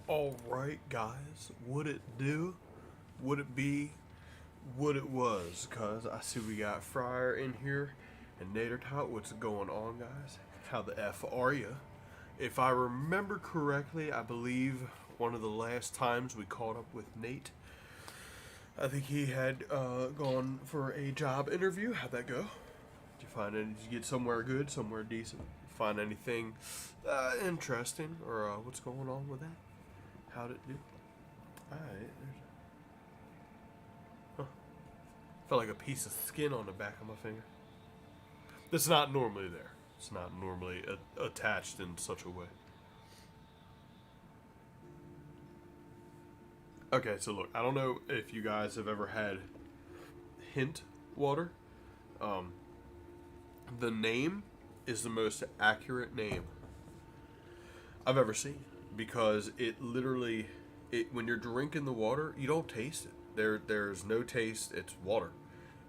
Alright, guys, would it do? Would it be what it was? Because I see we got Fryer in here and Nader Tot. What's going on, guys? How the F are you? If I remember correctly, I believe one of the last times we caught up with Nate, I think he had gone for a job interview. How'd that go? Did you get somewhere good, somewhere decent? Find anything interesting, or what's going on with that? How'd it do? Alright. Huh. Felt like a piece of skin on the back of my finger. That's not normally there. It's not normally attached in such a way. Okay, so look, I don't know if you guys have ever had hint water. The name is the most accurate name I've ever seen, because it literally, when you're drinking the water, you don't taste it. There's no taste. It's water.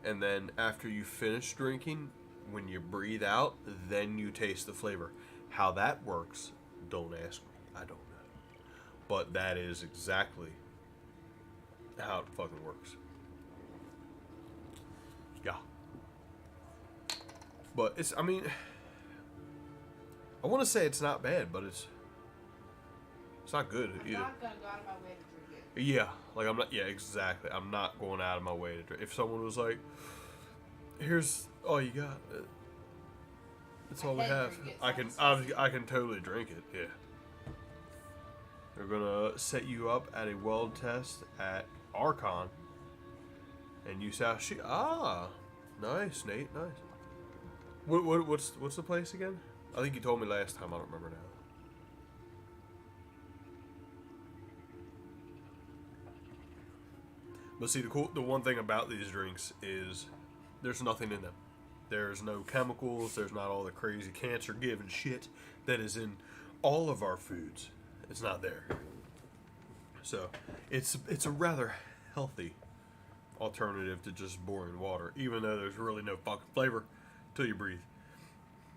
And then after you finish drinking, when you breathe out, then you taste the flavor. How that works, don't ask me. I don't know. But that is exactly how it fucking works. Yeah. But it's, I mean, I want to say it's not bad, but it's not good either. I'm not gonna go out of my way to drink it. Yeah, like I'm not. Yeah, exactly. I'm not going out of my way to drink. If someone was like, "Here's all you got," that's all we have. I can totally drink it. Yeah. They're gonna set you up at a weld test at Archon, and you say, nice, Nate, nice. What's the place again? I think you told me last time. I don't remember now. But see, the one thing about these drinks is there's nothing in them. There's no chemicals. There's not all the crazy cancer-giving shit that is in all of our foods. It's not there. So it's a rather healthy alternative to just boring water, even though there's really no fucking flavor till you breathe.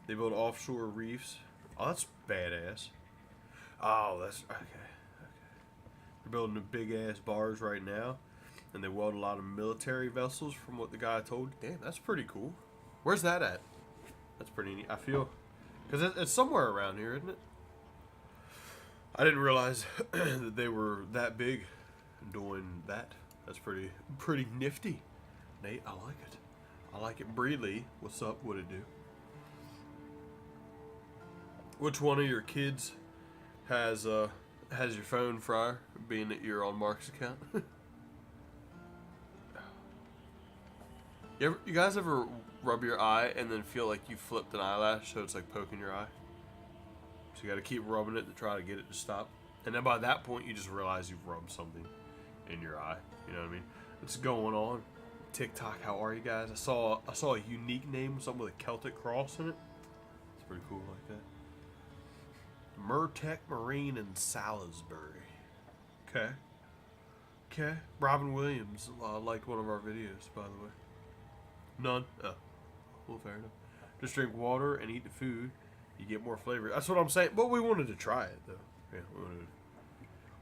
They build offshore reefs. Oh, that's badass. Oh, that's okay. They're building the big ass bars right now. And they weld a lot of military vessels, from what the guy told. Damn, that's pretty cool. Where's that at? That's pretty neat. I feel, because it's somewhere around here, isn't it? I didn't realize that they were that big doing that. That's pretty nifty. Nate, I like it. I like it. Breedley, what's up? What it do? Which one of your kids has your phone, Fryer? Being that you're on Mark's account. You guys ever rub your eye and then feel like you flipped an eyelash, so it's like poking your eye? So you got to keep rubbing it to try to get it to stop. And then by that point, you just realize you've rubbed something in your eye. You know what I mean? What's going on? TikTok, how are you guys? I saw a unique name, something with a Celtic cross in it. It's pretty cool like that. Murtec Marine in Salisbury. Okay. Robin Williams liked one of our videos, by the way. None? Oh. Well, fair enough. Just drink water and eat the food. You get more flavor. That's what I'm saying. But we wanted to try it, though. Yeah, we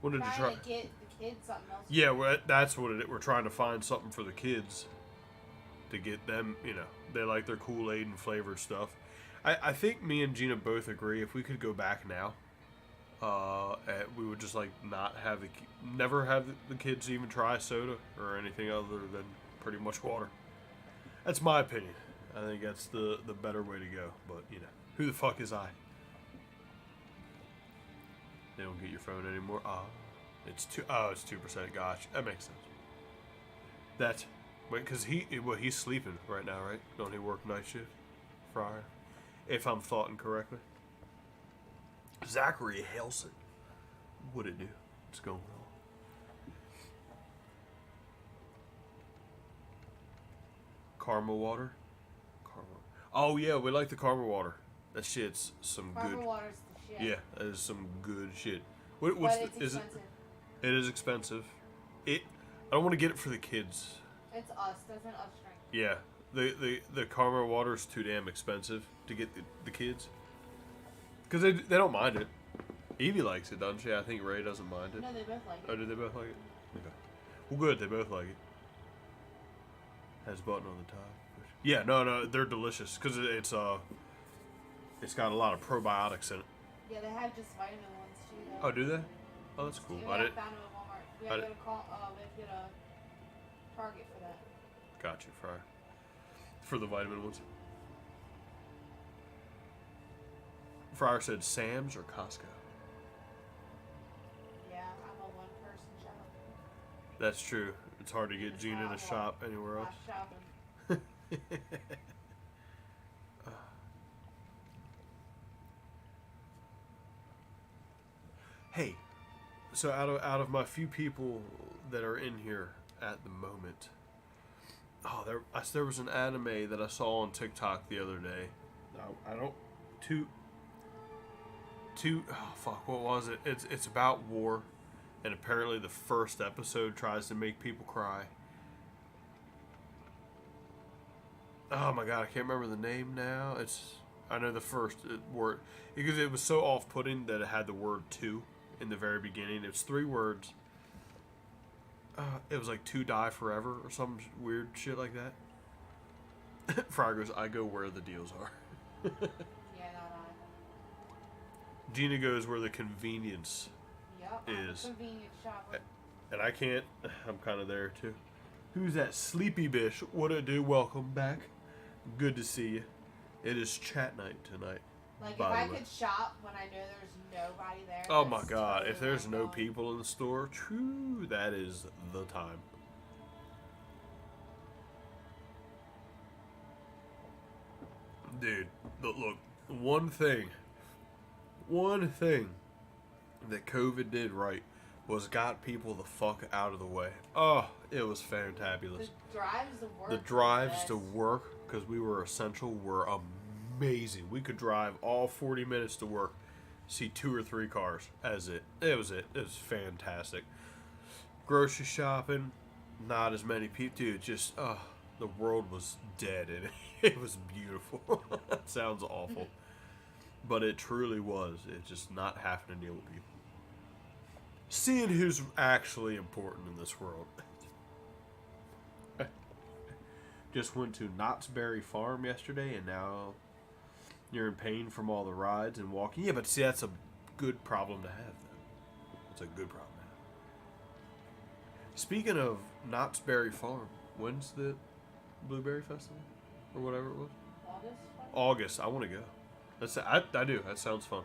wanted to try. To get the kids something else. Yeah, that's what it is. We're trying to find something for the kids to get them, they like their Kool-Aid and flavored stuff. I think me and Gina both agree, if we could go back now, we would just like never have the kids even try soda or anything other than pretty much water. That's my opinion. I think that's the better way to go. But who the fuck is I? They don't get your phone anymore. It's 2%. Gosh, that makes sense. Because he's sleeping right now, right? Don't he work night shift? Fryer, if I'm thoughting correctly. Zachary Halson. What'd it do? What's going on? Caramel water? Oh yeah, we like the caramel water. That shit's some good. Caramel water's the shit. Yeah, that is some good shit. But it's expensive. It is expensive. I don't want to get it for the kids. It's us. Doesn't us drink. Yeah, the caramel water is too damn expensive to get the kids, because they don't mind it. Evie likes it, doesn't she? I think Ray doesn't mind it. No, they both like it. Oh, do they both like it? Okay. Well, good. They both like it. Has a button on the top. Yeah, no, they're delicious because it's got a lot of probiotics in it. Yeah, they have just vitamin ones too. Though. Oh, do they? Oh, that's cool. Yeah, I I didn't. found them at Walmart. We have to get a Target for that. Got you, Fryer. For the vitamin ones. Fryer said Sam's or Costco. Yeah, I'm a one-person shop. That's true. It's hard to get Gene in a shop anywhere else. Shopping. Hey, so out of my few people that are in here at the moment, there was an anime that I saw on TikTok the other day. I don't oh fuck, what was it? It's about war, and apparently the first episode tries to make people cry. Oh my god, I can't remember the name now. I know the first word because it was so off-putting that it had the word "to" in the very beginning. It's 3 words. It was like "to die forever" or some weird shit like that. Frog goes, "I go where the deals are." Yeah, not I. Gina goes where the convenience Yep, is. I'm a convenience shopper. And I can't. I'm kind of there too. Who's that sleepy bitch? What it do? Welcome back. Good to see you. It is chat night tonight. Like, if by I the way. could shop when I know there's nobody there. Oh my that's god, totally if there's where no I'm going. people in the store, true, that is the time. Dude, look, one thing that COVID did right was got people the fuck out of the way. Oh, it was fantabulous. The drives to work. The drives to work, because we were essential, were amazing. We could drive all 40 minutes to work, see 2 or 3 cars as it. It was fantastic. Grocery shopping, not as many people. Dude, just, the world was dead and it was beautiful. That sounds awful. But it truly was. It's just not having to deal with people. Seeing who's actually important in this world. Just went to Knott's Berry Farm yesterday, and now you're in pain from all the rides and walking. Yeah, but see, that's a good problem to have, though. It's a good problem to have. Speaking of Knott's Berry Farm, when's the Blueberry Festival? Or whatever it was? August. I want to go. I do. That sounds fun.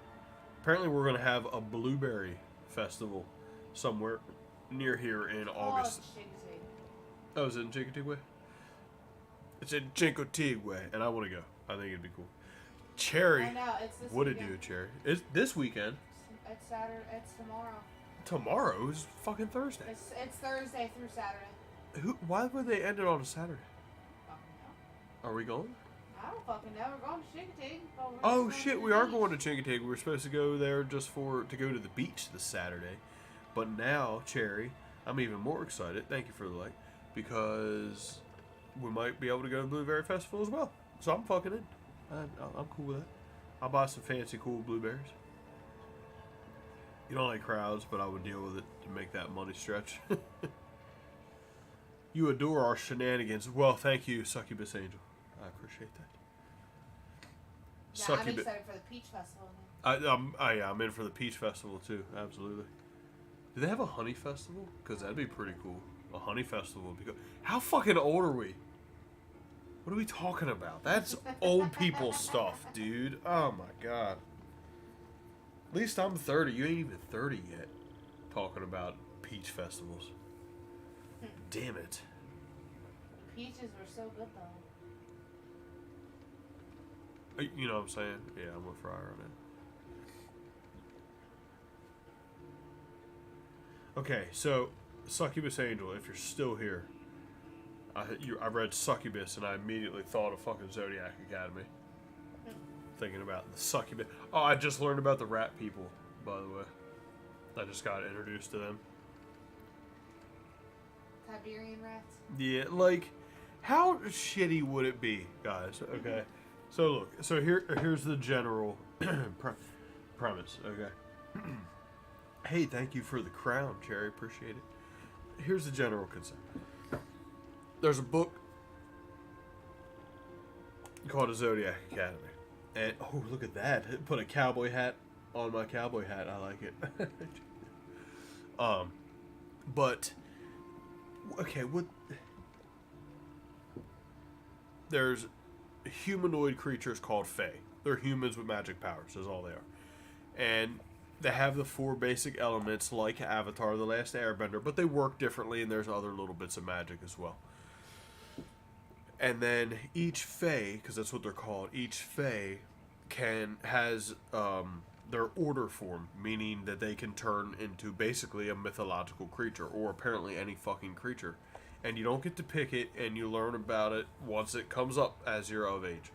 Apparently, we're going to have a blueberry festival somewhere near here in August. Oh, is it in Chincoteague? It's in Chincoteague, and I want to go. I think it'd be cool. Cherry. I know, it's this What it weekend. do, Cherry? It's this weekend. It's Saturday. It's tomorrow. Tomorrow is fucking Thursday. It's Thursday through Saturday. Why would they end it on a Saturday? Fucking know. Are we going? I don't fucking know. We're going to Chincoteague. Oh shit, we are going to Chincoteague. We were supposed to go there just to go to the beach this Saturday. But now, Cherry, I'm even more excited. Thank you for the like. Because we might be able to go to Blueberry Festival as well. So I'm fucking in. I'm cool with that. I'll buy some fancy, cool blueberries. You don't like crowds, but I would deal with it to make that money stretch. You adore our shenanigans. Well, thank you, Succubus Angel. I appreciate that. Yeah, I'm excited for the Peach Festival. I'm in for the Peach Festival too. Absolutely. Do they have a honey festival? Because that'd be pretty cool. A honey festival would be good. How fucking old are we? What are we talking about? That's old people stuff, dude. Oh my god. At least I'm 30. You ain't even 30 yet. Talking about peach festivals. Damn it. The peaches were so good though. You know what I'm saying? Yeah, I'm with Fryer on it. Okay, so Succubus Angel, if you're still here, I read Succubus and I immediately thought of fucking Zodiac Academy. Thinking about the Succubus. Oh, I just learned about the rat people, by the way. I just got introduced to them. Siberian rats. Yeah, like, how shitty would it be, guys? Okay, so look, here's the general premise. Okay, Hey, thank you for the crown, Cherry. Appreciate it. Here's the general concern. There's a book called A Zodiac Academy. And, oh, look at that. Put a cowboy hat on my cowboy hat. I like it. But, okay, what... There's humanoid creatures called Fae. They're humans with magic powers, is all they are. And they have the 4 basic elements like Avatar, The Last Airbender, but they work differently, and there's other little bits of magic as well. And then each Fae, because that's what they're called, each Fae has their order form, meaning that they can turn into basically a mythological creature, or apparently any fucking creature. And you don't get to pick it, and you learn about it once it comes up as you're of age.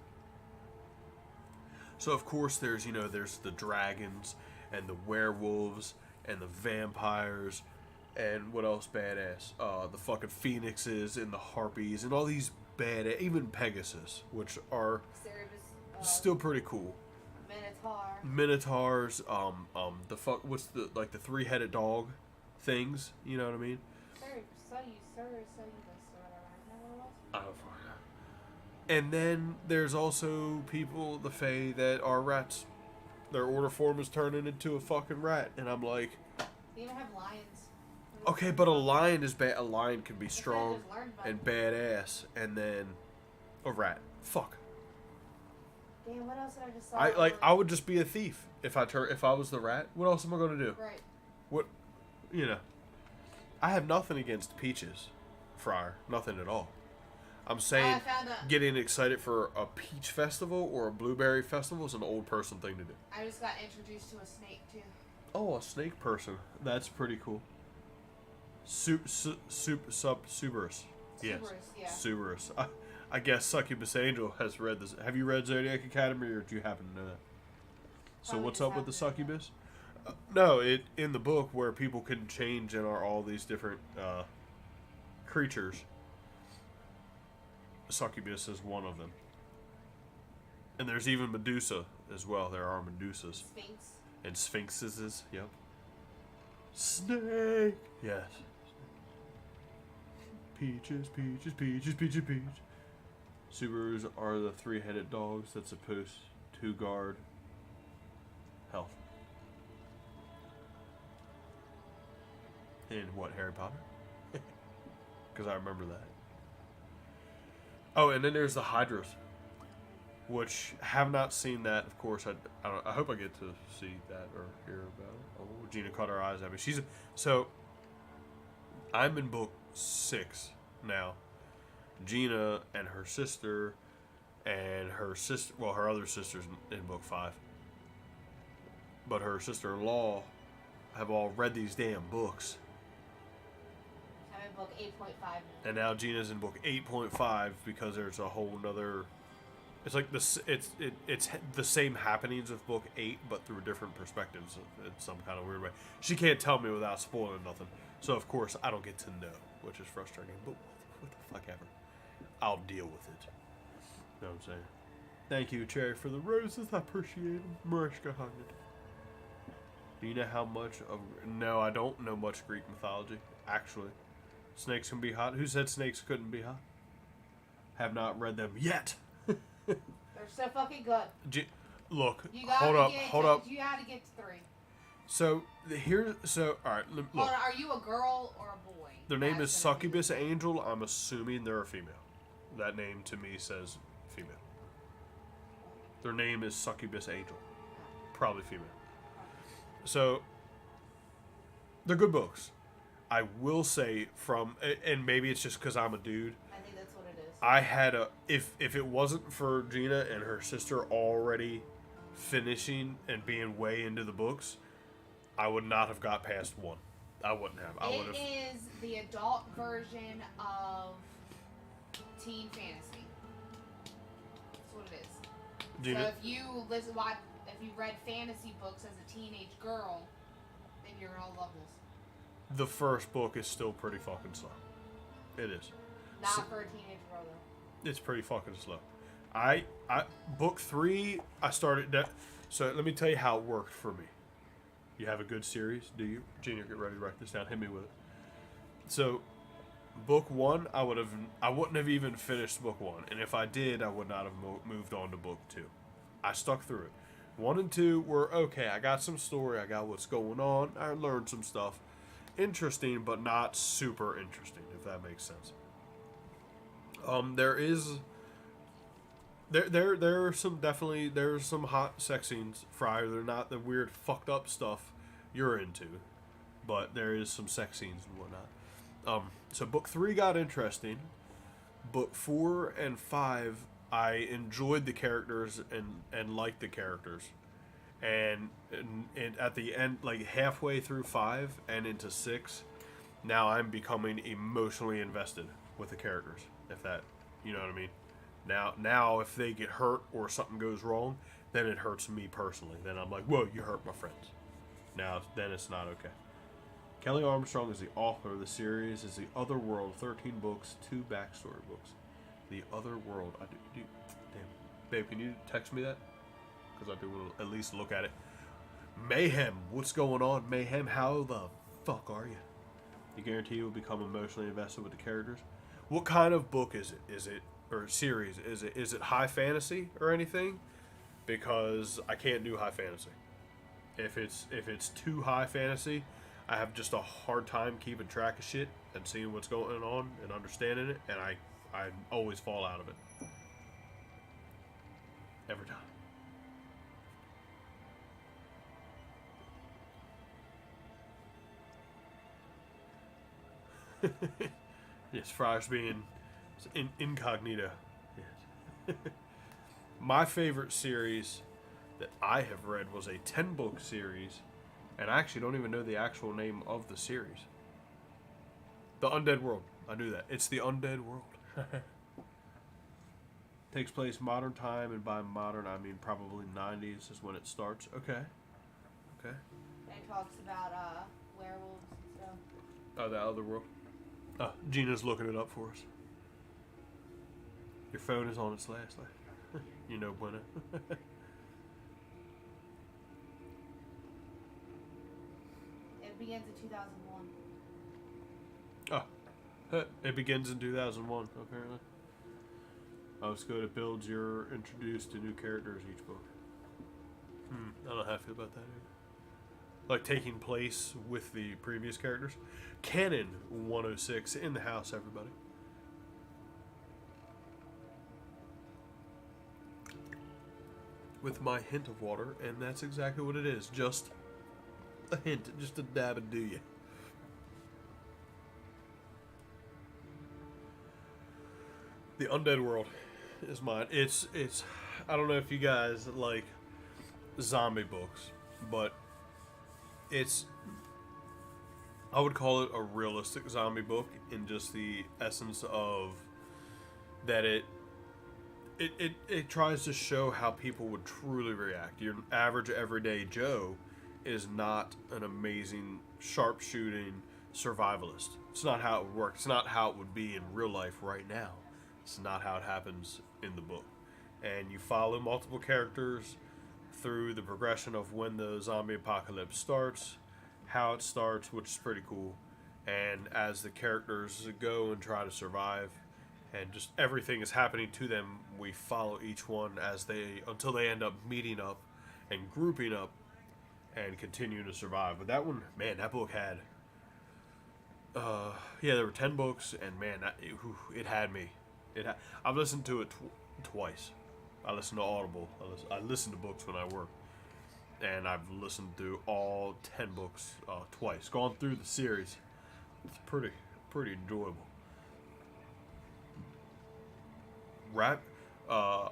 So of course there's the dragons, and the werewolves, and the vampires, and what else badass? The fucking phoenixes, and the harpies, and all these badass, even Pegasus, which are still pretty cool. Minotaurs, what's the 3-headed dog things, you know what I mean? And then there's also people, the Fae, that are rats. Their order form is turning into a fucking rat, and I'm like... They even have lions. Okay, but a lion is bad. A lion can be strong and badass, and then a rat. Fuck. Damn, what else did I just saw? I would just be a thief if I was the rat. What else am I gonna do? Right. What, I have nothing against peaches, Friar. Nothing at all. I'm saying getting excited for a peach festival or a blueberry festival is an old person thing to do. I just got introduced to a snake too. Oh, a snake person. That's pretty cool. Suberus. Yes. Yeah. Suberus. I guess Succubus Angel has read this. Have you read Zodiac Academy, or do you happen to know that? So Probably what's up with the succubus? No, in the book where people can change and are all these different creatures. Succubus is one of them. And there's even Medusa as well. There are Medusas. Sphinx. And Sphinxes, yep. Snake! Yes. Peaches, peaches, peaches, peaches, peaches. Subarus are the 3-headed dogs that's supposed to guard health. In what, Harry Potter? Because I remember that. Oh, and then there's the Hydras, which have not seen that. Of course, I hope I get to see that or hear about it. Oh, Gina caught her eyes at me. So I'm in book 6 now. Gina and her sister, her other sister's in book 5. But her sister-in-law have all read these damn books. I'm in book 8.5 now. And now Gina's in book 8.5 because there's a whole nother... It's like this. It's the same happenings of book 8, but through different perspectives in some kind of weird way. She can't tell me without spoiling nothing. So, of course, I don't get to know, which is frustrating. But what the fuck ever. I'll deal with it. You know what I'm saying? Thank you, Cherry, for the roses. I appreciate them. Mariska Huggett. Do you know how much of... No, I don't know much Greek mythology, actually. Snakes can be hot. Who said snakes couldn't be hot? Have not read them yet. They're so fucking good. Look, You hold up. You gotta get to 3. So, alright, look. Hold on, are you a girl or a boy? Their name is Succubus Angel. I'm assuming they're a female. That name to me says female. Their name is Succubus Angel. Probably female. So, they're good books. I will say and maybe it's just because I'm a dude. I think that's what it is. I had if it wasn't for Gina and her sister already finishing and being way into the books, I would not have got past 1. I wouldn't have. It is the adult version of teen fantasy. That's what it is. Gina? So if you read fantasy books as a teenage girl, then you're gonna love this. The first book is still pretty fucking slow. It is. Not for a teenage girl though. It's pretty fucking slow. Book 3, I started that. So let me tell you how it worked for me. You have a good series, do you? Junior, get ready to write this down. Hit me with it. So, book one, I wouldn't have even finished book one, and if I did, I would not have moved on to book two. I stuck through it. 1 and 2 were okay. I got some story. I got what's going on. I learned some stuff. Interesting, but not super interesting, if that makes sense. There are some definitely there's some hot sex scenes. Fryer, they're not the weird fucked up stuff you're into, but there is some sex scenes and whatnot. So book 3 got interesting. Book 4 and 5, I enjoyed the characters and liked the characters, and at the end, like halfway through 5 and into 6, now I'm becoming emotionally invested with the characters. If that, you know what I mean. Now if they get hurt or something goes wrong, then it hurts me personally. Then I'm like, whoa, you hurt my friends. Then it's not okay. Kelly Armstrong is the author of the series. Is The Other World, 13 books, 2 backstory books. The Other World. Damn, babe, can you text me that? Because I do want to at least look at it. Mayhem, what's going on? Mayhem, how the fuck are you? You guarantee you will become emotionally invested with the characters. What kind of book is it? Or series? Is it high fantasy or anything? Because I can't do high fantasy. If it's too high fantasy, I have just a hard time keeping track of shit and seeing what's going on and understanding it, and I always fall out of it. Every time. Yes, Fryer's being incognito. Yes. My favorite series that I have read was a 10-book series, and I actually don't even know the actual name of the series. The Undead World. I knew that. It's The Undead World. Takes place modern time, and by modern I mean probably 90s is when it starts. Okay. And it talks about werewolves and stuff. Oh, The Other World. Gina's looking it up for us. Your phone is on its last life. You know, bueno. It begins in 2001. Oh, it begins in 2001, apparently. Oh, it's good. It builds you're introduced to new characters each book. I don't know how I feel about that either. Like taking place with the previous characters. Canon 106 in the house, everybody. With my hint of water, and that's exactly what it is. Just a hint, just a dab and do ya. The Undead World is mine. It's I don't know if you guys like zombie books, but I would call it a realistic zombie book in just the essence of that it tries to show how people would truly react. Your average everyday Joe is not an amazing sharpshooting survivalist. It's not how it would work. It's not how it would be in real life right now. It's not how it happens in the book. And you follow multiple characters through the progression of when the zombie apocalypse starts, how it starts, which is pretty cool, and as the characters go and try to survive, and just everything is happening to them, we follow each one until they end up meeting up and grouping up and continuing to survive. But that one, man, that book had there were 10 books, and man, it had me. I've listened to it twice. I listen to Audible. I listen to books when I work, and I've listened to all 10 books twice. Gone through the series. It's pretty enjoyable. I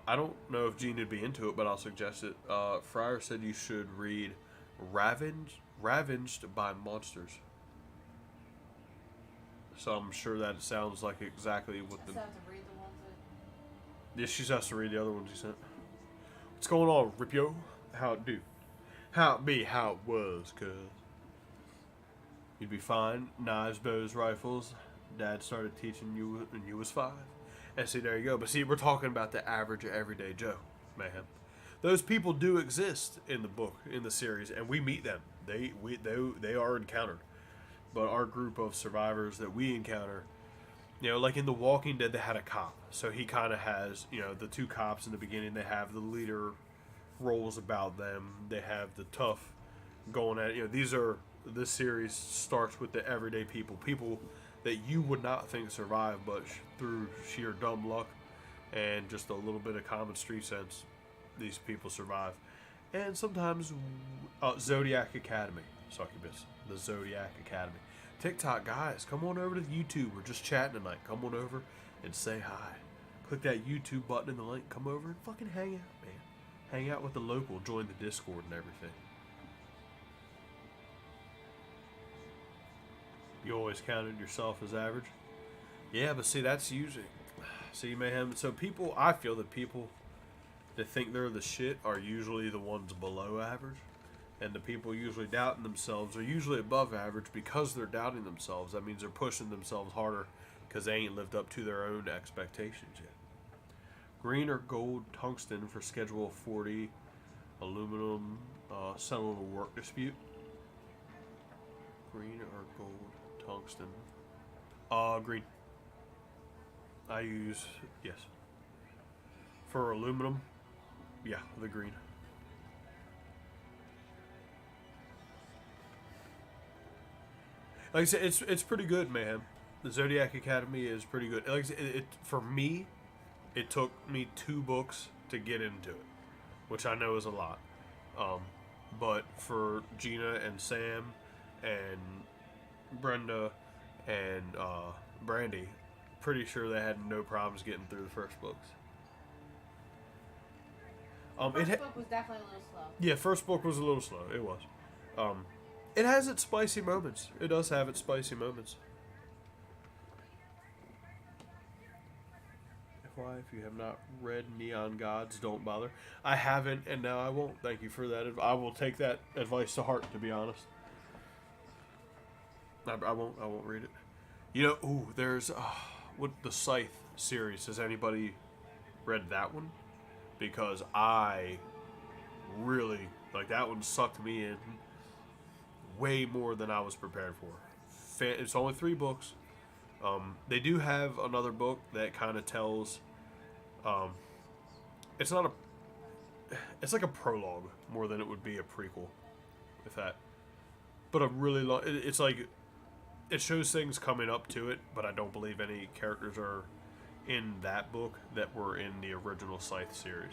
don't know if Gene would be into it, but I'll suggest it. Fryer said you should read Ravaged by Monsters. So I'm sure that it sounds like exactly what the... I still have to read the ones that... Yeah, she has to read the other ones you sent. What's going on, Ripio? How it do? How it be, how it was, cuz. You'd be fine. Knives, bows, rifles. Dad started teaching you when you was 5. And see, there you go. But see, we're talking about the average everyday Joe, mayhem. those people do exist in the book, in the series, and we meet them. They are encountered. But our group of survivors that we encounter, you know, like in The Walking Dead, they had a cop. So he kind of has, you know, the two cops in the beginning, they have the leader roles about them. They have the tough going at, you know, this series starts with the everyday people that you would not think survive, but through sheer dumb luck and just a little bit of common street sense, these people survive. And sometimes Zodiac Academy, succubus, the Zodiac Academy. TikTok guys, come on over to YouTube. We're just chatting tonight. Come on over and say hi. Click that YouTube button in the link. Come over and fucking hang out, man. Hang out with the local. Join the Discord and everything. You always counted yourself as average? Yeah, but see, that's usually... See, Mayhem, so people... I feel that people that think they're the shit are usually the ones below average. And the people usually doubting themselves are usually above average because they're doubting themselves. That means they're pushing themselves harder because they ain't lived up to their own expectations yet. Green or gold tungsten for Schedule 40 aluminum settle a work dispute. Green or gold tungsten? Green. I use, yes. For aluminum, yeah, the green. Like I said, it's pretty good, man. The Zodiac Academy is pretty good. Like I said, for me, it took me 2 books to get into it, which I know is a lot. But for Gina and Sam and Brenda and Brandy, pretty sure they had no problems getting through the first books. The first book was definitely a little slow. Yeah, first book was a little slow. It was. It has its spicy moments. It does have its spicy moments. FYI, if you have not read Neon Gods, don't bother. I haven't, and now I won't. Thank you for that. I will take that advice to heart, to be honest. I won't read it. You know, there's what the Scythe series. Has anybody read that one? Because I really that one sucked me in way more than I was prepared for. It's only 3 books. They do have another book that kind of tells. It's not a. It's like a prologue more than it would be a prequel, if that. But a really long. It's like it shows things coming up to it, but I don't believe any characters are in that book that were in the original Scythe series.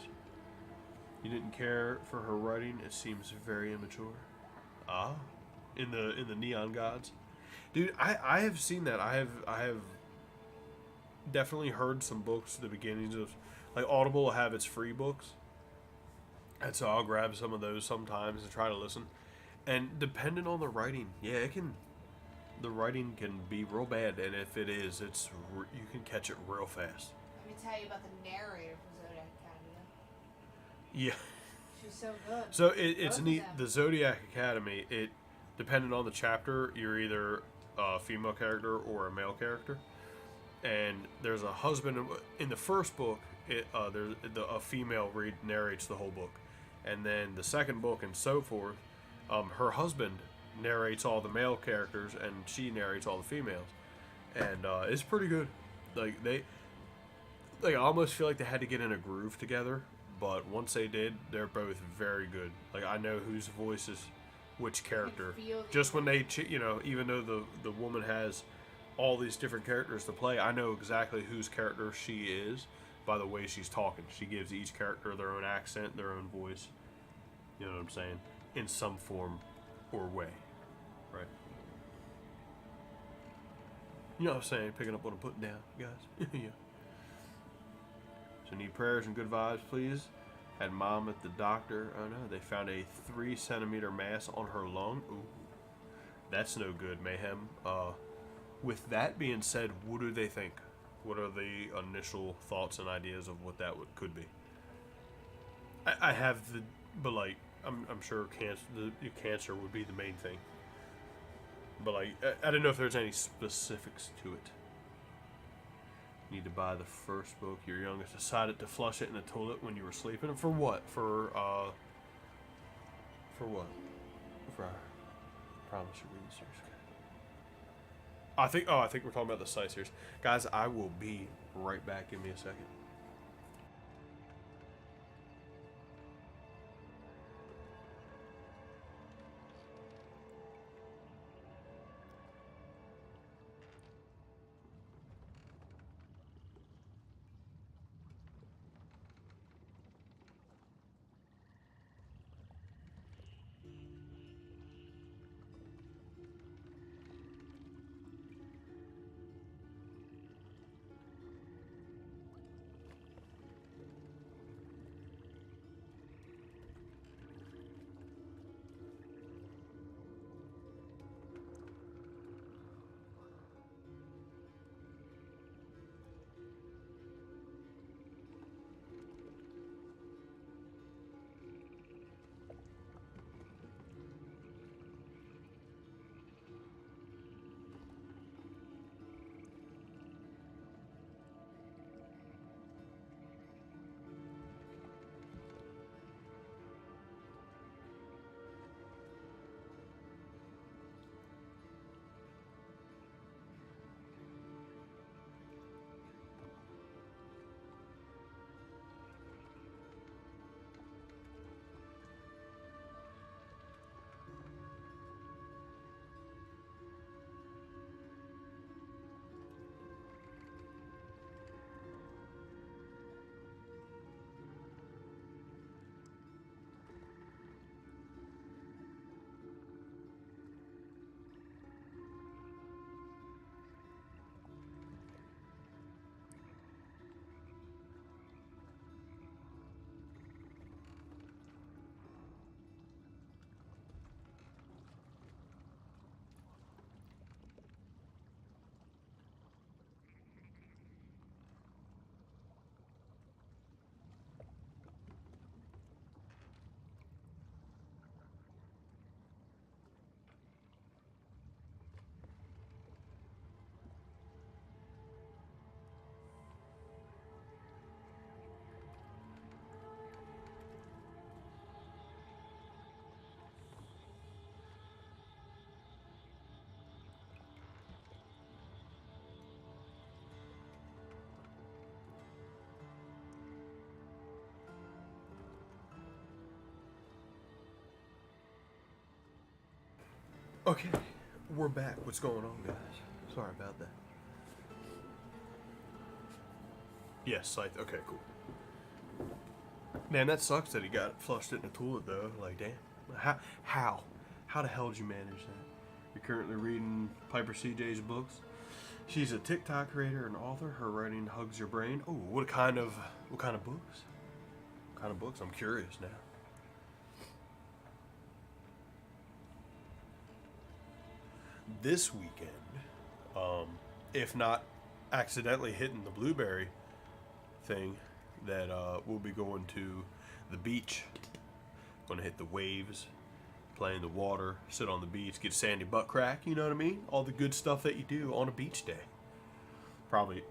You didn't care for her writing. It seems very immature. In the Neon Gods, dude. I have seen that. I have definitely heard some books. The beginnings of Audible will have its free books, and so I'll grab some of those sometimes and try to listen. And depending on the writing, yeah, it can. The writing can be real bad, and if it is, you can catch it real fast. Let me tell you about the narrator for Zodiac Academy. Yeah. She was so good. So it's neat. The Zodiac Academy, depending on the chapter, you're either a female character or a male character. And there's a husband in the first book. A female narrates the whole book, and then the second book and so forth. Her husband narrates all the male characters, and she narrates all the females, and it's pretty good. I almost feel like they had to get in a groove together, but once they did, they're both very good. I know whose voice is which character. Just when they, even though the woman has all these different characters to play, I know exactly whose character she is by the way she's talking. She gives each character their own accent, their own voice. You know what I'm saying? In some form or way. Right? You know what I'm saying? Picking up what I'm putting down, guys. Yeah. So need prayers and good vibes, please. Had mom at the doctor. Oh no, they found a 3-centimeter mass on her lung. Ooh. That's no good, Mayhem. With that being said, what do they think? What are the initial thoughts and ideas of what that could be? I have but I'm sure cancer would be the main thing. But I don't know if there's any specifics to it. Need to buy the first book. Your youngest decided to flush it in the toilet when you were sleeping. For what? For what? For I promise you read the series. I think we're talking about the site series. Guys, I will be right back. Give me a second. Okay, we're back. What's going on, guys? Sorry about that. Yes, scythe. Okay, cool. Man, that sucks that he got flushed it in the toilet, though. Like, damn. How? How the hell did you manage that? You're currently reading Piper CJ's books. She's a TikTok creator and author. Her writing hugs your brain. Oh, what kind of books? What kind of books? I'm curious now. This weekend, if not accidentally hitting the blueberry thing, that we'll be going to the beach. Going to hit the waves, play in the water, sit on the beach, get a sandy butt crack. You know what I mean? All the good stuff that you do on a beach day. Probably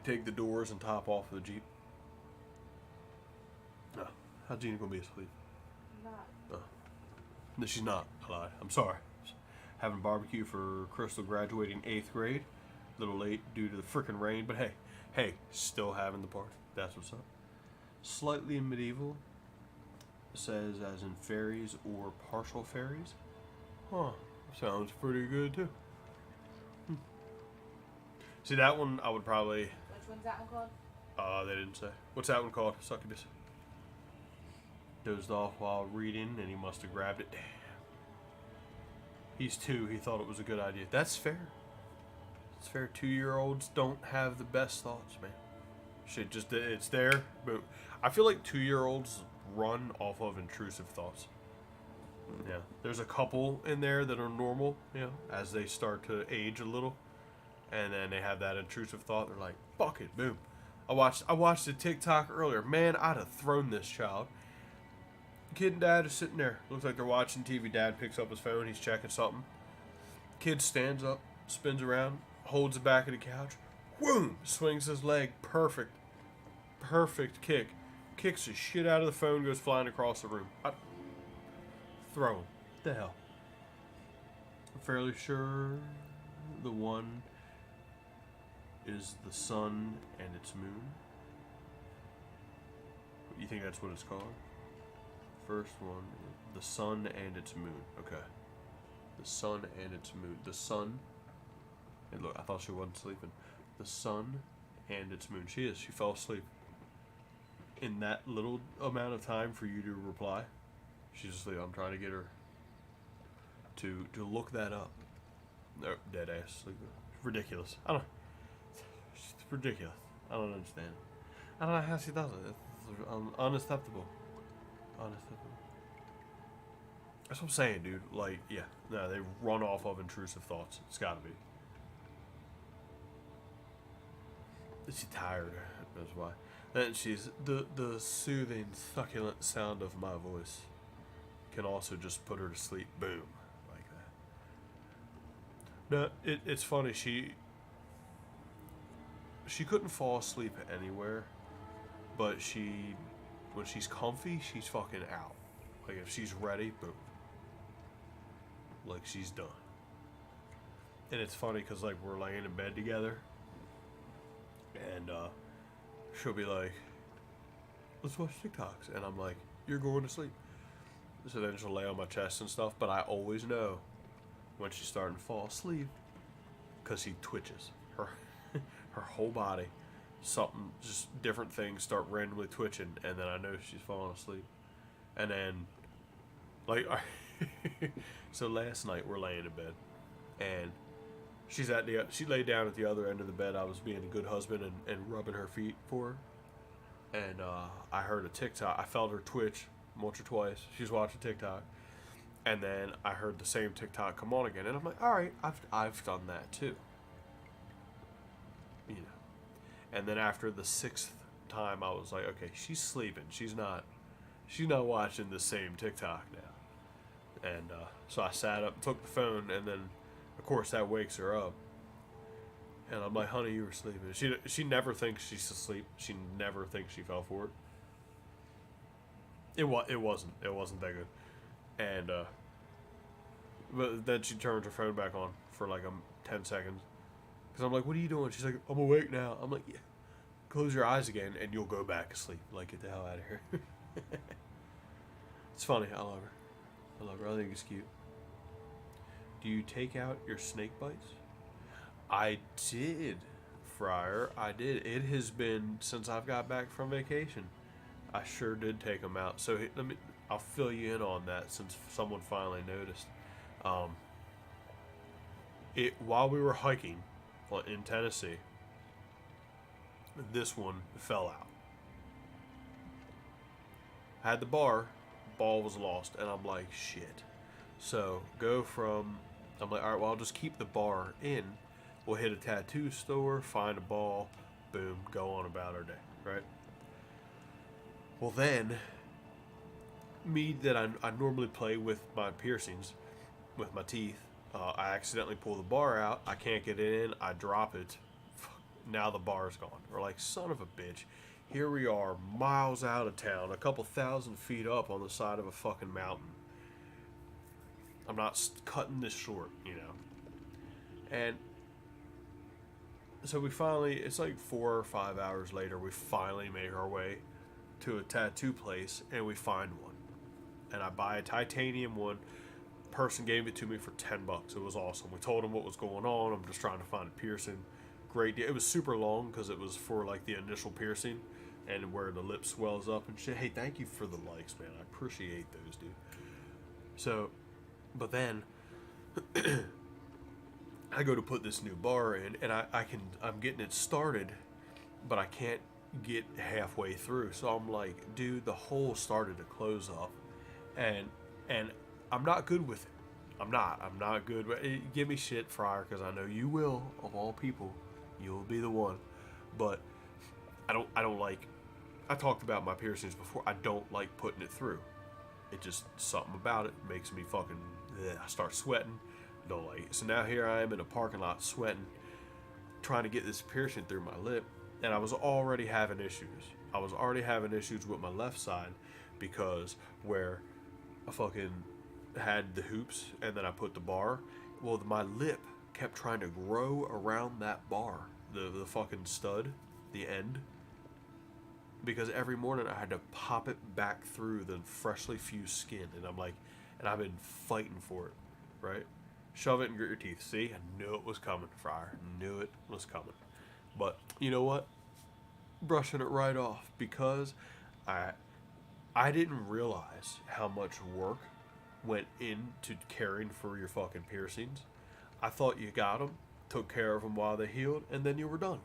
take the doors and top off of the Jeep. No, how's Gina gonna be asleep? Not. No, she's not. I lied. I'm sorry. Having barbecue for Crystal graduating 8th grade. A little late due to the frickin' rain, but hey, still having the party. That's what's up. Slightly medieval. Says as in fairies or partial fairies. Huh. Sounds pretty good too. See, that one I would probably... Which one's that one called? They didn't say. What's that one called? Succubus. Dozed off while reading and he must have grabbed it. Damn. He's 2. He thought it was a good idea. That's fair. It's fair. 2-year-olds don't have the best thoughts, man. Shit, just it's there. But I feel like 2-year-olds run off of intrusive thoughts. Yeah, there's a couple in there that are normal, you know, as they start to age a little, and then they have that intrusive thought. They're like, "Fuck it, boom." I watched a TikTok earlier. Man, I'd have thrown this child. Kid and dad are sitting there. Looks like they're watching TV. Dad picks up his phone. He's checking something. Kid stands up, spins around, holds the back of the couch, Boom! Swings his leg. Perfect. Perfect kick. Kicks the shit out of the phone, goes flying across the room. Throw him. What the hell? I'm fairly sure the one is the sun and its moon. You think that's what it's called? First one, the sun and its moon. Okay. The sun and its moon. The sun. And look, I thought she wasn't sleeping. The sun and its moon. She is. She fell asleep. In that little amount of time for you to reply, she's asleep. I'm trying to get her to look that up. No, dead ass sleeping. Ridiculous. I don't. It's ridiculous. I don't understand. I don't know how she does it. It's unacceptable. Unacceptable. That's what I'm saying, dude. Like, yeah. No, they run off of intrusive thoughts. It's gotta be. She's tired. That's why. And she's the soothing, succulent sound of my voice can also just put her to sleep. Boom, like that. No, it's funny. She couldn't fall asleep anywhere, but when she's comfy, she's fucking out. Like if she's ready, boom. Like she's done. And it's funny because like we're laying in bed together, and she'll be like, let's watch TikToks. And I'm like, you're going to sleep. So then she'll lay on my chest and stuff. But I always know when she's starting to fall asleep because she twitches. Her whole body, something, just different things start randomly twitching. And then I know she's falling asleep. And then, like, so last night we're laying in bed. And she laid down at the other end of the bed. I was being a good husband and rubbing her feet for her. And I heard a TikTok. I felt her twitch once or twice. She's watching TikTok. And then I heard the same TikTok come on again. And I'm like, all right, I've done that too. You know. And then after the 6th time, I was like, okay, she's sleeping. She's not watching the same TikTok now. And so I sat up, took the phone, and then of course that wakes her up. And I'm like, honey, you were sleeping. She never thinks she's asleep. She never thinks she fell for it. It wasn't that good. And but then she turns her phone back on for like 10 seconds. Cause I'm like, what are you doing? She's like, I'm awake now. I'm like, yeah. Close your eyes again and you'll go back to sleep. Like, get the hell out of here. It's funny. I love her. I think it's cute. Do you take out your snake bites? I did, Friar. I did. It has been since I've got back from vacation. I sure did take them out. So I'll fill you in on that since someone finally noticed. While we were hiking in Tennessee, this one fell out. I had the ball was lost, and I'm like, shit. So I'm like, all right, well, I'll just keep the bar in. We'll hit a tattoo store, find a ball, boom, go on about our day, right? Well, then, me that I normally play with my piercings, with my teeth, I accidentally pull the bar out. I can't get it in. I drop it. Now the bar's gone. We're like, son of a bitch. Here we are, miles out of town, a couple thousand feet up on the side of a fucking mountain. I'm not cutting this short, you know. And so we finally, it's like 4 or 5 hours later, we finally make our way to a tattoo place, and we find one. And I buy a titanium one. Person gave it to me for $10. It was awesome. We told him what was going on. I'm just trying to find a piercing. Great deal. It was super long because it was for like the initial piercing and where the lip swells up and shit. Hey, thank you for the likes, man. I appreciate those, dude. So, but then I go to put this new bar in, and I'm getting it started, but I can't get halfway through. So I'm like, dude, the hole started to close up, and I'm not good with it. I'm not good with it. Give me shit, Friar, because I know you will. Of all people, you'll be the one. But I don't like. I talked about my piercings before. I don't like putting it through. It just something about it makes me fucking. I start sweating. Don't like it. So now here I am in a parking lot sweating. trying to get this piercing through my lip, and I was already having issues. I was already having issues with my left side because where I fucking had the hoops and then I put the bar, well, my lip kept trying to grow around that bar, the fucking stud, the end, because every morning I had to pop it back through the freshly fused skin, and I'm like, and I've been fighting for it, right? Shove it and grit your teeth. See, I knew it was coming, Friar. Knew it was coming. But you know what? Brushing it right off, because I didn't realize how much work went into caring for your fucking piercings. I thought you got them, took care of them while they healed, and then you were done.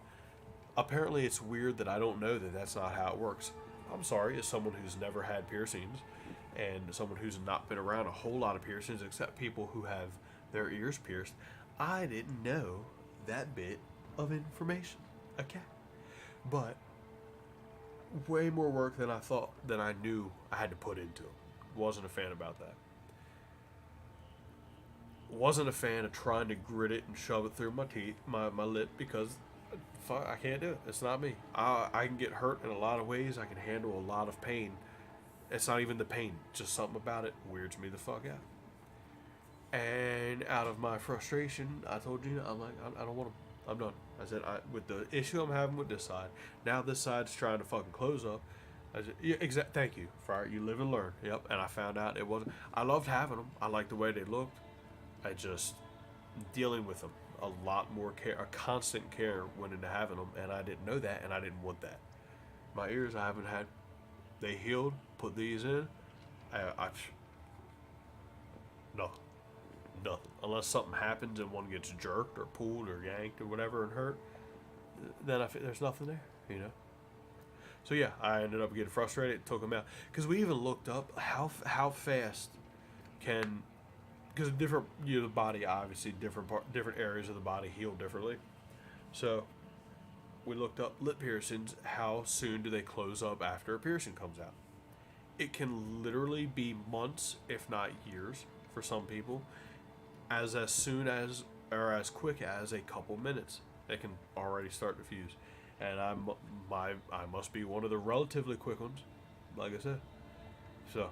Apparently, it's weird that I don't know that that's not how it works. I'm sorry, as someone who's never had piercings and someone who's not been around a whole lot of piercings except people who have their ears pierced, I didn't know that bit of information. Okay. But way more work than I thought, than I knew I had to put into it. Wasn't a fan about that. Wasn't a fan of trying to grit it and shove it through my teeth, my lip, because I can't do it. It's not me. I can get hurt in a lot of ways. I can handle a lot of pain. It's not even the pain. Just something about it weirds me the fuck out. And out of my frustration, I told Gina, I'm like, I don't want to. I'm done. I said, with the issue I'm having with this side, now this side's trying to fucking close up. I said, yeah, thank you, Friar. You live and learn. Yep. And I found out it wasn't. I loved having them. I liked the way they looked. I just, dealing with them, a lot more care, a constant care went into having them, and I didn't know that, and I didn't want that. My ears, I haven't had. They healed. Put these in. Nothing. Nothing. Unless something happens and one gets jerked or pulled or yanked or whatever and hurt, then there's nothing there, you know. So yeah, I ended up getting frustrated. Took them out because we even looked up how fast can, because different, you know, the body obviously different areas of the body heal differently. So we looked up lip piercings. How soon do they close up after a piercing comes out? It can literally be months, if not years, for some people. As soon as, or as quick as a couple minutes, they can already start to fuse. And I must be one of the relatively quick ones, like I said. So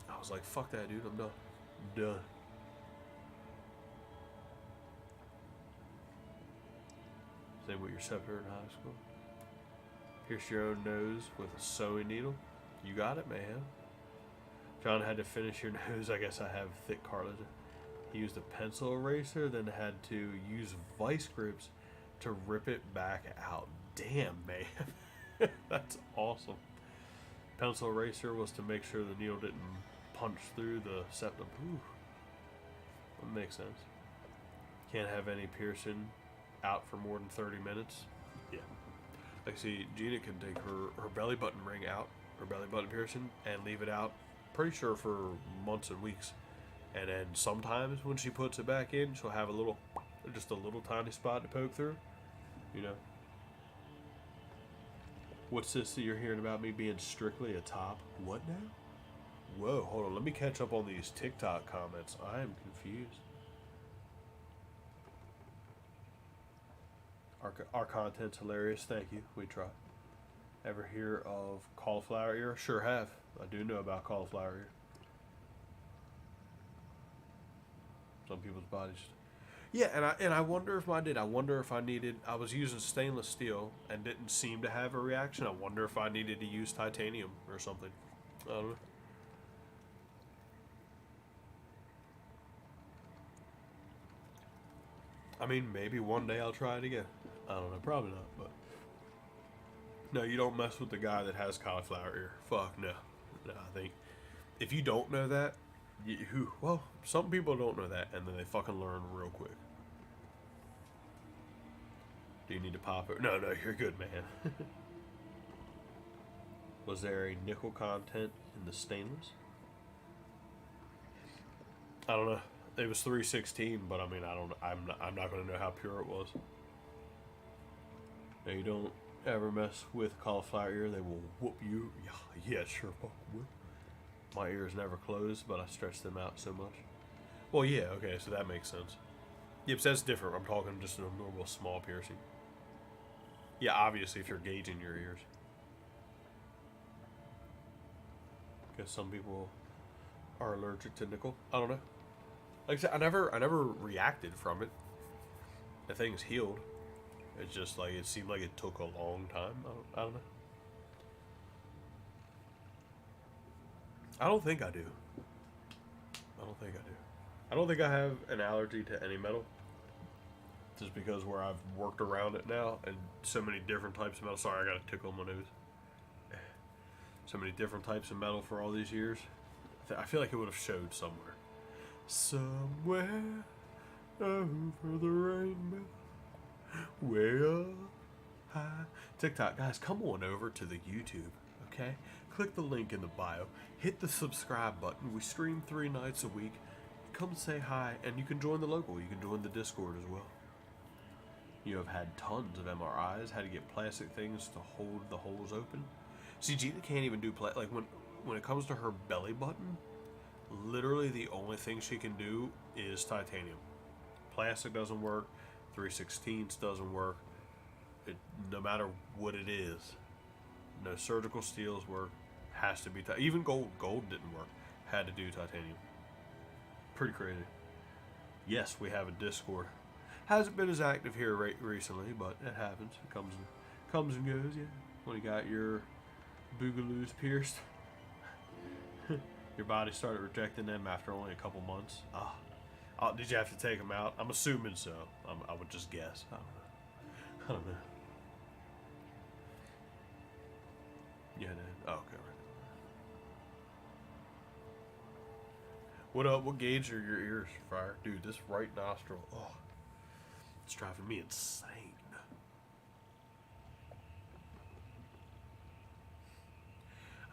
I was like, fuck that, dude. I'm done. Same with your scepter in high school. Pierce your own nose with a sewing needle. You got it, man. John had to finish your nose. I guess I have thick cartilage. He used a pencil eraser, then had to use vice grips to rip it back out. Damn, man. That's awesome. Pencil eraser was to make sure the needle didn't punch through the septum. Ooh. That makes sense. Can't have any piercing out for more than 30 minutes. Yeah. Like, see, Gina can take her belly button ring out, her belly button piercing, and leave it out, pretty sure, for months and weeks. And then sometimes when she puts it back in, she'll have just a little tiny spot to poke through. You know. What's this that you're hearing about me being strictly a top? What now? Whoa, hold on. Let me catch up on these TikTok comments. I am confused. Our content's hilarious. Thank you. We try. Ever hear of cauliflower ear? Sure have. I do know about cauliflower ear. Some people's bodies. Yeah, and I wonder if I did. I wonder if I needed. I was using stainless steel and didn't seem to have a reaction. I wonder if I needed to use titanium or something. I don't know. I mean, maybe one day I'll try it again. I don't know. Probably not, but no, you don't mess with the guy that has cauliflower ear. Fuck no. No, I think if you don't know that. Well, some people don't know that, and then they fucking learn real quick. Do you need to pop it? No, you're good, man. Was there a nickel content in the stainless? I don't know. It was 316, but I mean, I'm not going to know how pure it was. Now, you don't ever mess with cauliflower ear. They will whoop you. Yeah, sure, fuck will. My ears never closed, but I stretched them out so much. Well, yeah, okay, so that makes sense. Yep, so that's different. I'm talking just a normal small piercing. Yeah, obviously if you're gauging your ears. Because some people are allergic to nickel. I don't know. Like I said, I never reacted from it. The thing's healed. It's just like it seemed like it took a long time. I don't know. I don't think I do. I don't think I do. I don't think I have an allergy to any metal. Just because where I've worked around it now and so many different types of metal. Sorry, I got a tickle on my nose. So many different types of metal for all these years. I feel like it would have showed somewhere. Somewhere over the rainbow, way up high. TikTok, guys, come on over to the YouTube, okay? Click the link in the bio. Hit the subscribe button. We stream 3 nights a week. Come say hi, and you can join the local. You can join the Discord as well. You have had tons of MRIs, had to get plastic things to hold the holes open. See, Gina can't even do like when it comes to her belly button, literally the only thing she can do is titanium. Plastic doesn't work, 3/16 doesn't work. No matter what it is, no surgical steels work. Has to be even gold. Gold didn't work. Had to do titanium. Pretty crazy. Yes, we have a Discord. Hasn't been as active here recently, but it happens. It comes and goes. Yeah, when you got your boogaloos pierced, your body started rejecting them after only a couple months. Oh, did you have to take them out? I'm assuming so. I would just guess. I don't know. Yeah. Oh, okay. Right. What up? What gauge are your ears, Friar? Dude, this right nostril. Oh. It's driving me insane.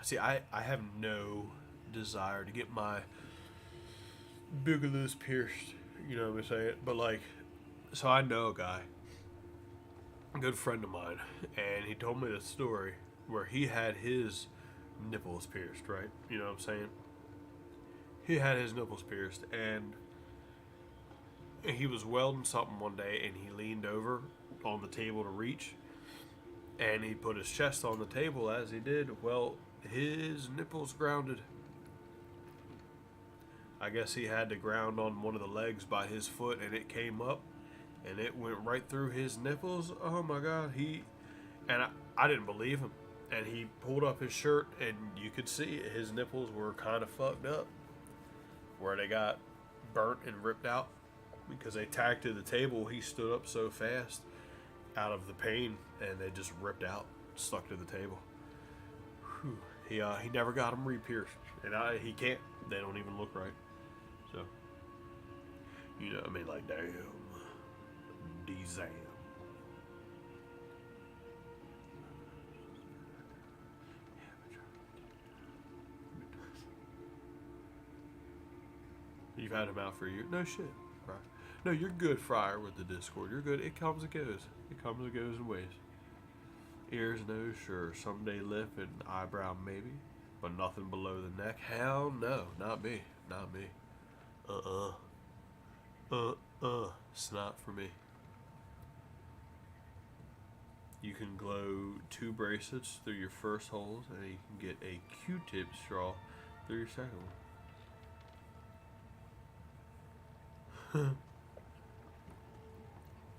See, I have no desire to get my boogaloos pierced. You know what I'm saying? But like, so I know a guy, a good friend of mine, and he told me this story where he had his nipples pierced, right? You know what I'm saying? He had his nipples pierced, and he was welding something one day, and he leaned over on the table to reach, and he put his chest on the table as he did. Well, his nipples grounded. I guess he had to ground on one of the legs by his foot, and it came up, and it went right through his nipples. Oh my God, I didn't believe him. And he pulled up his shirt, and you could see his nipples were kind of fucked up, where they got burnt and ripped out. Because they tacked to the table, he stood up so fast out of the pain, and they just ripped out, stuck to the table. Whew. He never got them re-pierced, and he can't. They don't even look right. So, you know, I mean, like, damn, D-Zam. You've had him out for a year? No shit. Right. No, you're good, Friar, with the Discord. You're good. It comes and goes. It comes and goes in waves. Ears, nose, sure. Someday lip and eyebrow, maybe. But nothing below the neck. Hell no. Not me. Not me. It's not for me. You can glow 2 bracelets through your first holes, and you can get a Q-tip straw through your second one.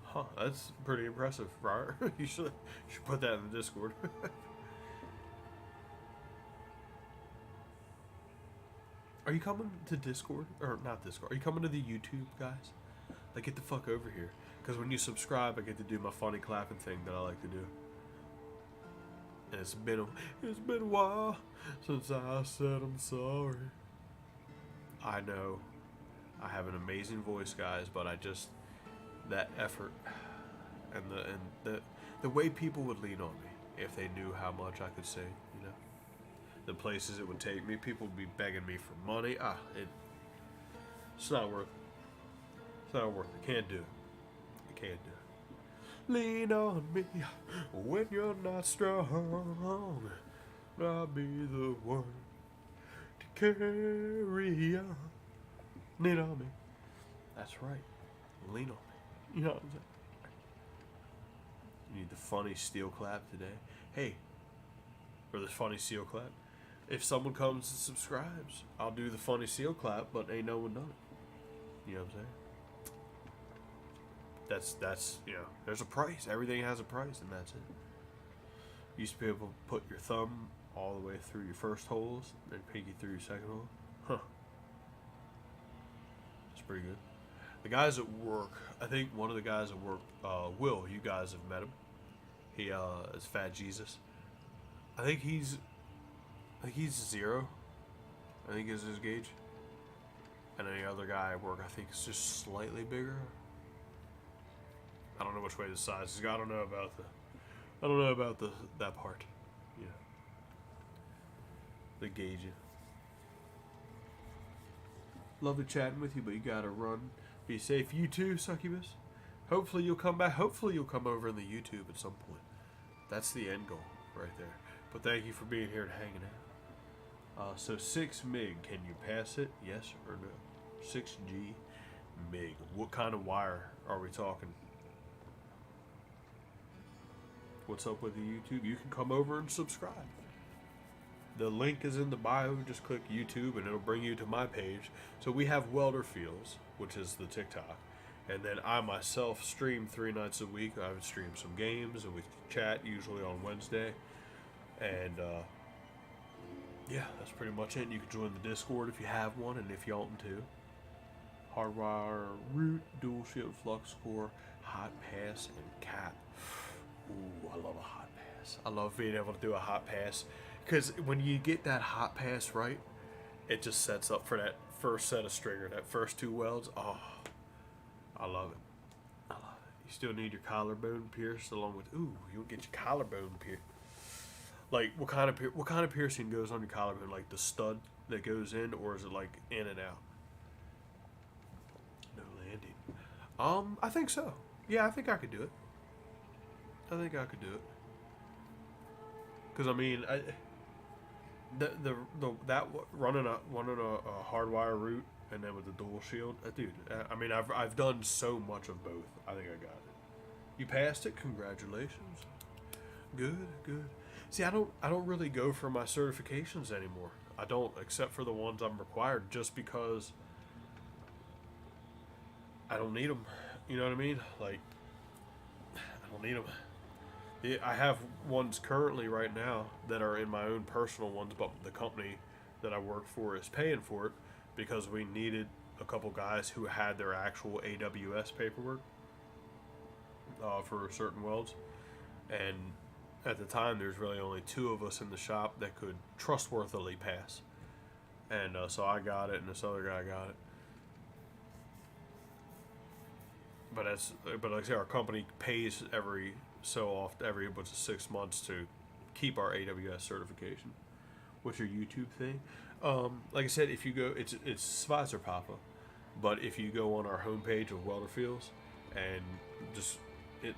Huh, that's pretty impressive, Friar. You should put that in the Discord. Are you coming to Discord? Or not Discord. Are you coming to the YouTube, guys? Like, get the fuck over here. Because when you subscribe, I get to do my funny clapping thing that I like to do. And it's been a while since I said I'm sorry. I know I have an amazing voice, guys, but that effort and the way people would lean on me if they knew how much I could sing, you know, the places it would take me, people would be begging me for money. It's not worth it. It's not worth it. Can't do it. I can't do it. Lean on me when you're not strong. I'll be the one to carry on. Lean on me. That's right. Lean on me. You know what I'm saying? You need the funny steel clap today. Hey, or the funny seal clap. If someone comes and subscribes, I'll do the funny seal clap, but ain't no one done it. You know what I'm saying? That's you know, there's a price. Everything has a price, and that's it. You used to be able to put your thumb all the way through your first holes, then pinky through your second hole. Huh. It's pretty good. The guys at work, I think one of the guys at work, Will, you guys have met him. He is Fat Jesus. I think he's 0. I think is his gauge. And any other guy at work, I think, is just slightly bigger. I don't know which way the size is. I don't know about that part. Yeah. The gauging. Lovely chatting with you, but you gotta run. Be safe. You too, Succubus. Hopefully you'll come back. Hopefully you'll come over in the YouTube at some point. That's the end goal right there. But thank you for being here and hanging out. So 6 MIG, can you pass it? Yes or no? 6G MIG. What kind of wire are we talking? What's up with the YouTube? You can come over and subscribe. The link is in the bio. Just click YouTube and it'll bring you to my page. So we have Welder Fields, which is the TikTok. And then I myself stream 3 nights a week. I would stream some games and we chat usually on Wednesday. And yeah, that's pretty much it. You can join the Discord if you have one and if you want to. Hardwire, root, dual shield, flux core, hot pass, and cap. Ooh, I love a hot pass. I love being able to do a hot pass. Because when you get that hot pass right, it just sets up for that first set of stringer, that first 2 welds. Oh, I love it. I love it. You still need your collarbone pierced along with, ooh, you'll get your collarbone pierced. Like, what kind of piercing goes on your collarbone? Like the stud that goes in, or is it like in and out? No landing. I think so. Yeah, I think I could do it. Cause I mean, running a hardwire route and then with the dual shield, dude. I mean, I've done so much of both. I think I got it. You passed it. Congratulations. Good. See, I don't really go for my certifications anymore. I don't, except for the ones I'm required, just because I don't need them. You know what I mean? Like, I don't need them. Yeah, I have ones currently right now that are in my own personal ones, but the company that I work for is paying for it because we needed a couple guys who had their actual AWS paperwork for certain welds. And at the time, there's really only 2 of us in the shop that could trustworthily pass. And so I got it, and this other guy got it. But like I say, our company pays every so often, every 6 months to keep our AWS certification. What's your YouTube thing? Like I said, if you go, it's SveiserPappa, but if you go on our homepage of Welder Fields and just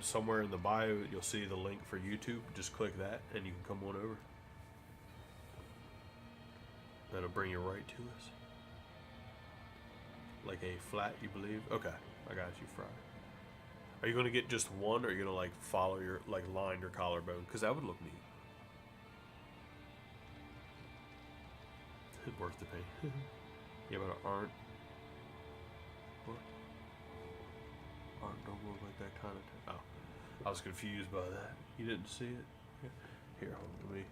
somewhere in the bio, you'll see the link for YouTube. Just click that, and you can come on over. That'll bring you right to us. Like a flat, you believe? Okay, I got you, Friday. Are you going to get just one, or are you going to like follow your, like line your collarbone? Because that would look neat. It's worth the pain. Yeah, but aren't don't look like that kind of. Oh, I was confused by that. You didn't see it. Here, hold on,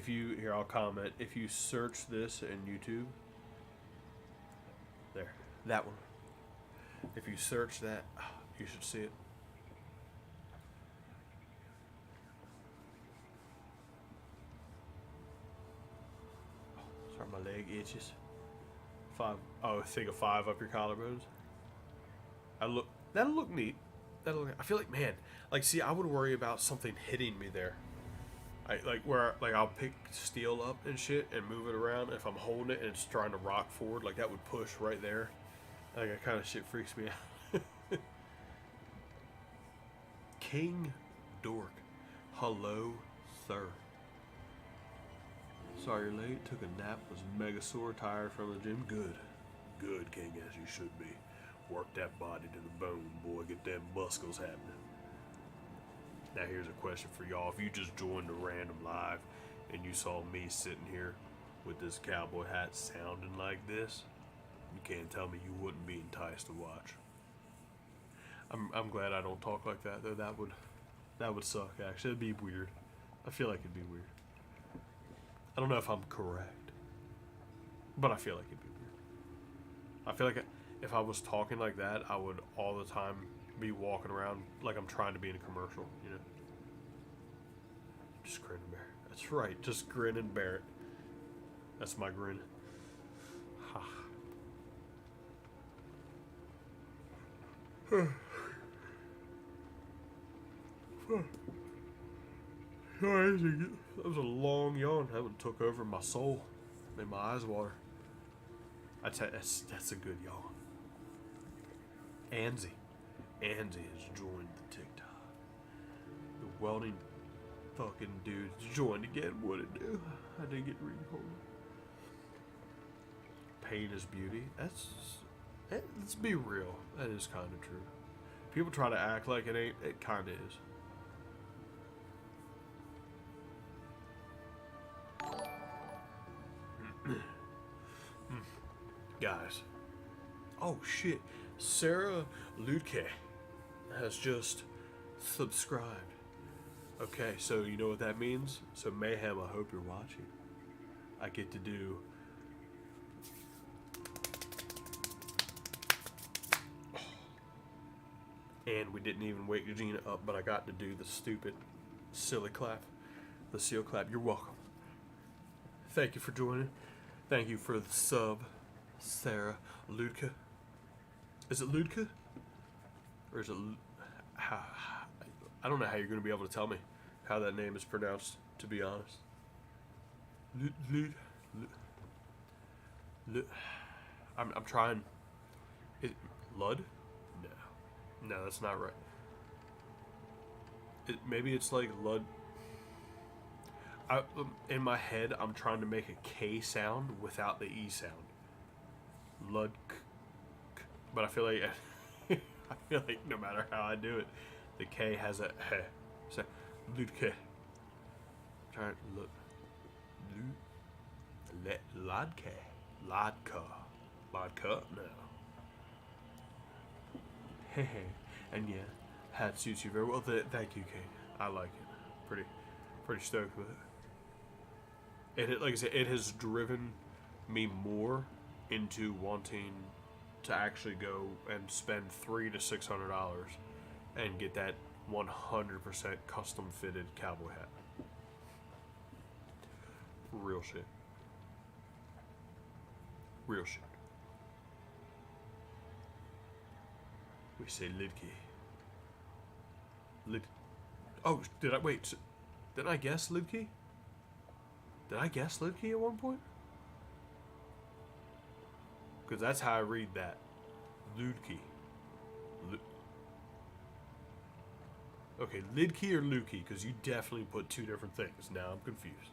here, I'll comment. If you search this in YouTube, there, that one. If you search that, you should see it. Sorry, my leg itches. 5. Oh, think of 5 up your collarbones. That'll look neat. I feel like, man, like, see, I would worry about something hitting me there. I'll pick steel up and shit and move it around. If I'm holding it and it's trying to rock forward, like that would push right there. Like that kind of shit freaks me out. King Dork. Hello, sir. Sorry you're late. Took a nap. Was mega sore. Tired from the gym. Good, King, as you should be. Work that body to the bone, boy. Get them muscles happening. Now here's a question for y'all. If you just joined a random live and you saw me sitting here with this cowboy hat sounding like this, you can't tell me you wouldn't be enticed to watch. I'm glad I don't talk like that though. That would suck actually. It'd be weird. I feel like it'd be weird. I don't know if I'm correct, but I feel like it'd be weird. I feel like if I was talking like that, I would all the time be walking around like I'm trying to be in a commercial, you know? Just grin and bear it. That's right, just grin and bear it. That's my grin. Ha. That was a long yawn. That one took over my soul. Made my eyes water. I tell you, that's a good yawn. Anzie has joined the TikTok. The welding fucking dude's joined again. What'd it do? I didn't get reading. Hold on. Pain is beauty. Let's be real. That is kind of true. People try to act like it ain't. It kind of is. Guys. Oh shit. Sarah Ludke has just subscribed. Okay, so you know what that means? So Mayhem, I hope you're watching. I get to do and we didn't even wake Gina up, but I got to do the stupid silly clap. The seal clap. You're welcome. Thank you for joining. Thank you for the sub, Sarah Ludke. Is it Ludke? Or is it... I don't know how you're going to be able to tell me how that name is pronounced, to be honest. I'm trying... Lud? No, that's not right. Maybe it's like Lud... in my head, I'm trying to make a K sound without the E sound. Lud... But I feel like no matter how I do it, the K has a heh. So Ludke. Try look. Lodke. Lodka. Lodka? No. Hey. And yeah, hat suits you very well. Thank you, Kate. I like it. Pretty stoked with it. Like I said, it has driven me more into wanting to actually go and spend $300 to $600 and get that 100% custom fitted cowboy hat. Real shit. Real shit. We say Lidke. Oh, did I wait? Did I guess Lidke? Did I guess Lidke at one point? Because that's how I read that. Ludke. Okay, Lidke or Lukey? Because you definitely put two different things. Now I'm confused.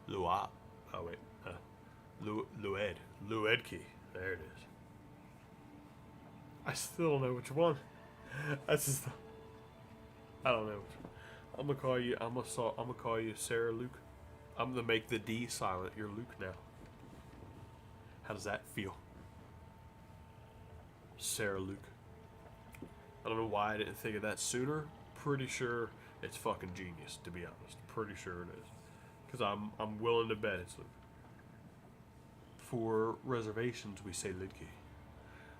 Luat. Oh wait. Luedke. There it is. I still don't know which one. That's just. I don't know. I'm gonna call you Sarah Luke. I'm gonna make the D silent. You're Luke now. How does that feel? Sarah Luke. I don't know why I didn't think of that sooner. Pretty sure it's fucking genius, to be honest. Pretty sure it is. Because I'm willing to bet it's Luke. For reservations, we say Lidke.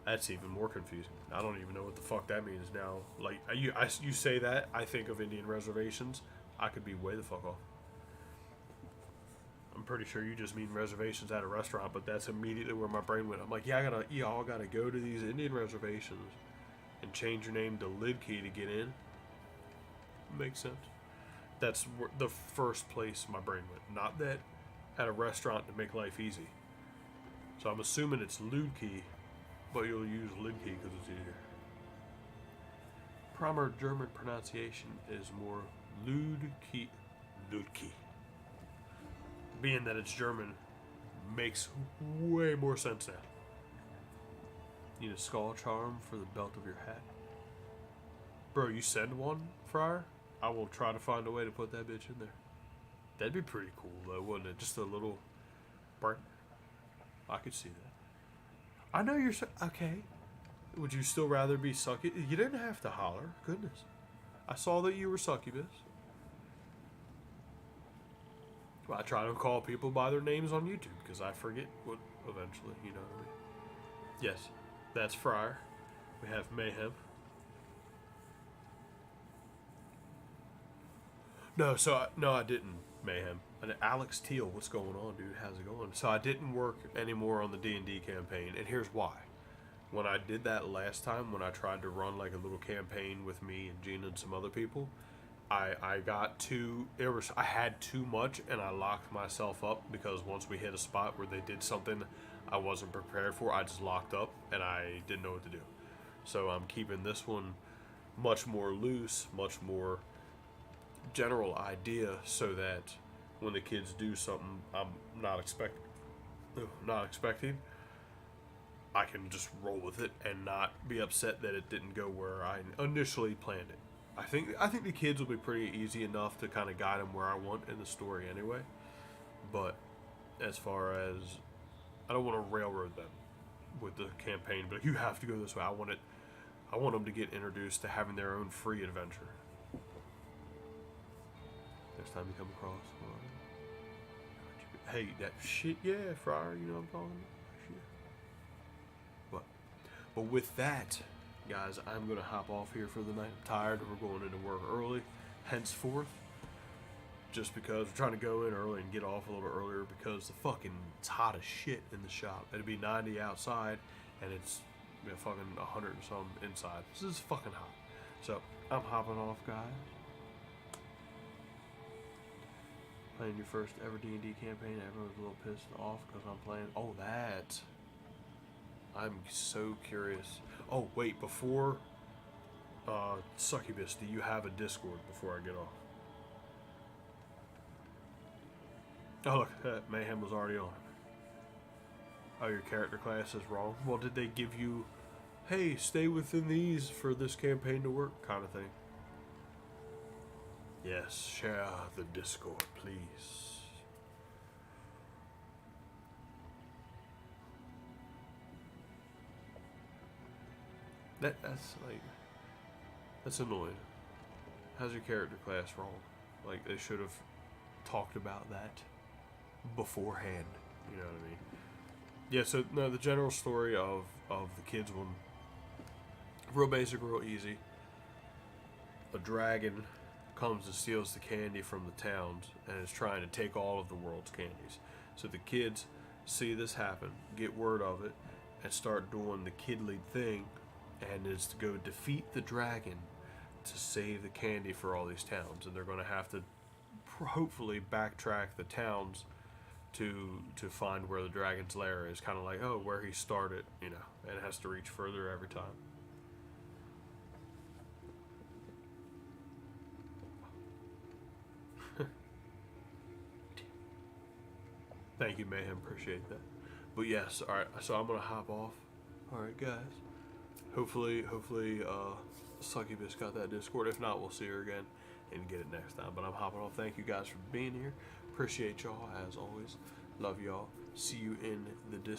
That's even more confusing. I don't even know what the fuck that means now. Like, you say that, I think of Indian reservations. I could be way the fuck off. I'm pretty sure you just mean reservations at a restaurant, but that's immediately where my brain went. I'm like, yeah, y'all gotta go to these Indian reservations and change your name to Lidke to get in. Makes sense. That's the first place my brain went. Not that at a restaurant to make life easy. So I'm assuming it's Ludke, but you'll use Lidke because it's easier. Proper German pronunciation is more Ludke. Dulki. Being that it's German, makes way more sense now. Need a skull charm for the belt of your hat. Bro, you send one, Friar? I will try to find a way to put that bitch in there. That'd be pretty cool, though, wouldn't it? Just a little burn. I could see that. I know you're okay. Would you still rather be succubus? You didn't have to holler. Goodness. I saw that you were succubus. Well, I try to call people by their names on YouTube because I forget what eventually, you know what I mean? Yes, that's Friar. We have Mayhem. No, I didn't. Mayhem. And Alex Teal, what's going on, dude? How's it going? So I didn't work anymore on the D&D campaign, and here's why. When I did that last time, when I tried to run like a little campaign with me and Gina and some other people, I got I had too much, and I locked myself up because once we hit a spot where they did something I wasn't prepared for, I just locked up and I didn't know what to do. So I'm keeping this one much more loose, much more general idea, so that when the kids do something I'm not expecting, I can just roll with it and not be upset that it didn't go where I initially planned it. I think the kids will be pretty easy enough to kind of guide them where I want in the story anyway. But as far as, I don't want to railroad them with the campaign, but you have to go this way. I want them to get introduced to having their own free adventure. Next time you come across, hey, that shit, yeah, Friar, you know what I'm talking about? But with that, guys, I'm going to hop off here for the night. I'm tired. We're going into work early, henceforth. Just because we're trying to go in early and get off a little earlier because it's hot as shit in the shop. It'd be 90 outside, and it's fucking 100 and some inside. This is fucking hot. So, I'm hopping off, guys. Playing your first ever D&D campaign. Everyone's a little pissed off because I'm playing. Oh, that. I'm so curious. Oh, wait, before Succubus, do you have a Discord before I get off? Oh, look, Mayhem was already on. Oh, your character class is wrong? Well, did they give you, hey, stay within these for this campaign to work kind of thing? Yes, share the Discord, please. That's annoying. How's your character class wrong? Like, they should have talked about that beforehand. You know what I mean? Yeah, so, no, the general story of the kids one, real basic, real easy. A dragon comes and steals the candy from the towns and is trying to take all of the world's candies. So the kids see this happen, get word of it, and start doing the kidly thing, and is to go defeat the dragon to save the candy for all these towns. And they're going to have to hopefully backtrack the towns to find where the dragon's lair is. Kind of like, oh, where he started, you know, and it has to reach further every time. Thank you, Mayhem. Appreciate that. But yes, alright, so I'm going to hop off. Alright, guys. Hopefully, Succubus got that Discord. If not, we'll see her again and get it next time. But I'm hopping off. Thank you guys for being here. Appreciate y'all, as always. Love y'all. See you in the Discord.